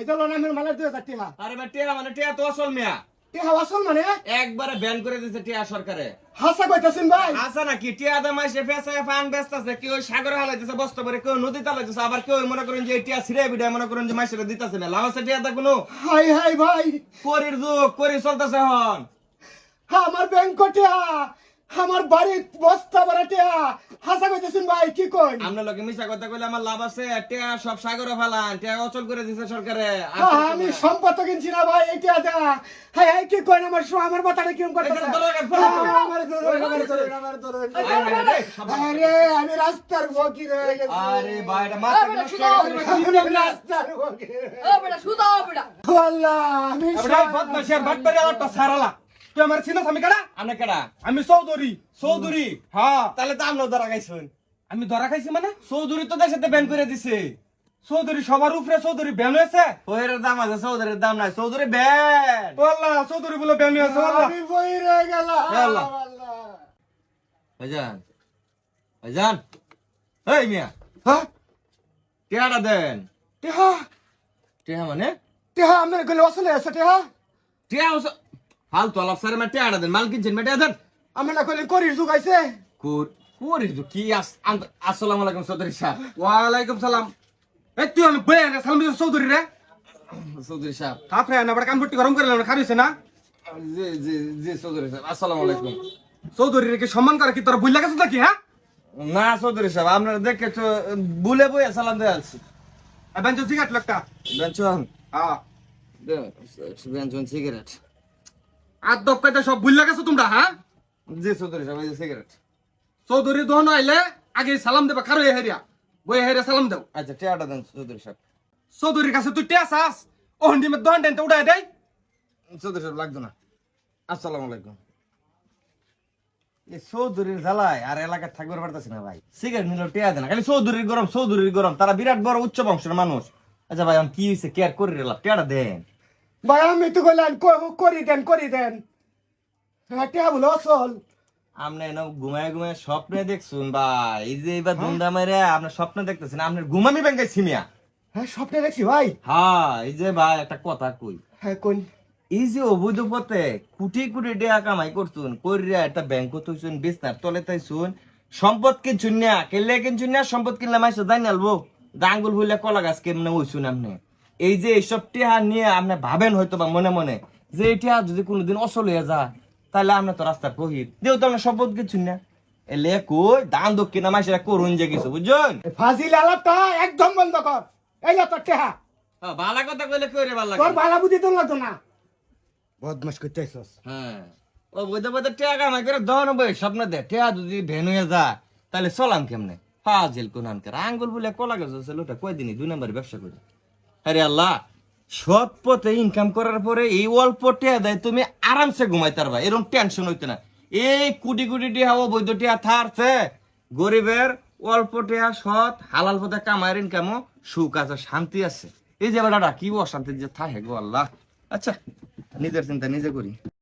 এই তো লোনামের মালা 2000 টাকা। আরে ভাই টিয়া মানে টিয়া তো আসল মিয়া টাকা আসল মানে একবারে ব্যান করে দিয়েছে টিয়া সরকারে। হাসা কইতাছেন ভাই? আচ্ছা নাকি টিয়া দাম মাসে ফেসায় ফান ব্যস্ত আছে, কেউ সাগরে হালাইতেছে বস্তা করে, কেউ নদীতে হালাইতেছে, আবার কেউ মনে করেন যে টিয়া ছিঁড়ে বিড়ায় মনে করেন যে মাসে দিতেছে না। লাভ আছে টিয়া দা কোনো হাই হাই ভাই, করির যুগ করি চলতেছে হন। আমার ব্যাংক টিয়া, আমার বাড়ি বস্তা ভরা টিয়া। হাসা কইতাছেন ভাই? কি কই? আপনার লোকে মিশা কথা কইলে আমার লাভ আছে? টিয়া সব সাগরে ফালান, টিয়া অচল করে দিছে সরকারে। আমি সম্পদ কিনছি না ভাই, এই টিয়া দা। হাই হাই, কি কই? আমার মাথাটা কিরম করতেছে? আরে আমি রাস্তার ফকির হয়ে গেছি। আরে ভাই এটা মাথা আমি রাস্তার ফকির। আল্লাহ, আমি বদমাশের বাটবারে আলাদা সারালা। তুই আমার চিনাস আমি কারা? আপনি কেডা? আমি চৌধুরী। চৌধুরী? হ্যাঁ, তাহলে তো আমরাও ধরা খাইছেন। আমি ধরা খাইছি মানে চৌধুরী তো দেশে ব্যান করে দিছে। চৌধুরী সবার উপরে চৌধুরী ব্যান হয়েছে। ওয়ের দাম আছে, চৌধুরীর দাম নাই। চৌধুরী ব্যান। ও আল্লাহ, চৌধুরী বলে ব্যান হয়েছে। আল্লাহ, আমি বইরে গেলাম। আল্লাহ। আল্লাহ। ভাইজান ভাইজান এই মিয়া হ্যাঁ, টিয়াটা দেন। টিহা টিয়া মানে টিহা আমার গলে আসলে আছে টিহা। টিয়া ফালতু আলাপ সারে মা টিয়াটা দেন। মাল কিনছেন মেটিয়া দেন। আমি না কইলে করির যুগাইছে। কুরির তো কি আসসালামু আলাইকুম চৌধুরী সাহেব। ওয়ালাইকুম সালাম। এই তুই আমি বই না সালাম দিছ চৌধুরী রে। চৌধুরী সাহেব তারপরে না বড় কান ফুটি গরম করে না খারিছে না। জি জি জি চৌধুরী সাহেব আসসালামু আলাইকুম। চৌধুরী রে কি সম্মান করে কি তোর বুঝলা গেছে নাকি? হ্যাঁ, না চৌধুরী সাহেব আপনারা দেখে তো বুলে বই সালাম দিয়ে আসছি। Bench cigarette লাগতা। বেঞ্চন হ্যাঁ, বেঞ্চন সিগারেট। আর দপকাইতে সব বুঝলা গেছো তোমরা? হ্যাঁ, জি চৌধুরী সাহেব এই যে সিগারেট। চৌধুরী দোহন আইলে আগে সালাম দেবা। খারো হেরিয়া বই হেরিয়া সালাম দাও। আচ্ছা টিয়াটা দেন চৌধুরী সাহেব। চৌধুরীর কাছে তুই টেস আস, ও হন্ডিমে দোহন দেন তো উড়াই দেয়। চৌধুরী সাহেব লাগতো না। আসসালামু আলাইকুম। এই চৌধুরীর জ্বালায় আর এলাকায় থাকবার পারতেছি না ভাই। সিগারেট নিল টিয়া দেন, খালি চৌধুরীর গরম চৌধুরীর গরম। তারা বিরাট বড় উচ্চ বংশের মানুষ। আচ্ছা ভাই কি হয়েছে? কেয়ার করে রেলা টিয়াটা দেন। ভাই আমি তো কইলাম করি দেন করি দেন। হ্যাঁ, টিহা বলে আসল। আপনি না ঘুমায় ঘুমায় স্বপ্নে দেখছুন ভাই। এই যে এবার ধুমধা মেরে আপনার স্বপ্নে দেখতেছেন, আপনার ঘুমামি ব্যাংকে ছিমিয়া। হ্যাঁ, স্বপ্নে দেখছি ভাই। হ্যাঁ এই যে ভাই একটা কথা কই, হ্যাঁ কোন? এই যে অবৈধ পথে কোটি কোটি টাকা কামাই করতুন, কইরা একটা ব্যাংক তুইছুন, বিছনার তলে তাইছুন, সম্পদ কিনছুন না, কেলে কিনছুন না, সম্পদ কিনলে মাইছে জানি আলবো আঙ্গুল হইলে কলা গাছ কেমনে হইছুন আপনি। এই যে এইসব টিহা নিয়ে আপনি ভাবেন হয়তো বা মনে মনে যে এই টিহা যদি কোনোদিন অসল হয়ে যায় তাহলে আপনি তো রাস্তার প্রহিত দেও তো আপনার সম্পদ কিনছুন না। এলে কই দান দক্ষিণা মাইসেরা করুন যে কিছু বুঝছেন। ফাজিল আলাপটা একদম বন্ধ কর। এই যা তোর টিহা। ভালো কথা কইলে কইরে ভালো তোর লাগে। বালা বুদ্ধি তোর লাগতো না। বদমাশ করতেছস। হ্যাঁ ও বইতে বইতে টিয়া কামাই করে দহন বই স্বপ্ন দে টিয়া যদি ভেন হয়ে যায় তাহলে চলাম কেমনে? ফাজিল কোনানকার আঙ্গুল বলে কলা গেছে লোটা কয়দিনই 2 নম্বরে ব্যবসা করে। আরে আল্লাহ, সৎ পথে ইনকাম করার পরে এই অল্প টিয়া দেয় তুমি আরামসে ঘুমাইতে পারবা, এরকম টেনশন হইতে না। এই কোটি কোটি টিয়া ও বৈধ টিয়া থারছে, গরিবের অল্প টিয়া সৎ হালাল পথে কামায়ের ইনকামও সুখ আছে, শান্তি আছে। এই যে বেলাটা কি অশান্তি যে থাকে গো আল্লাহ। আচ্ছা নিজের চিন্তা নিজে করি।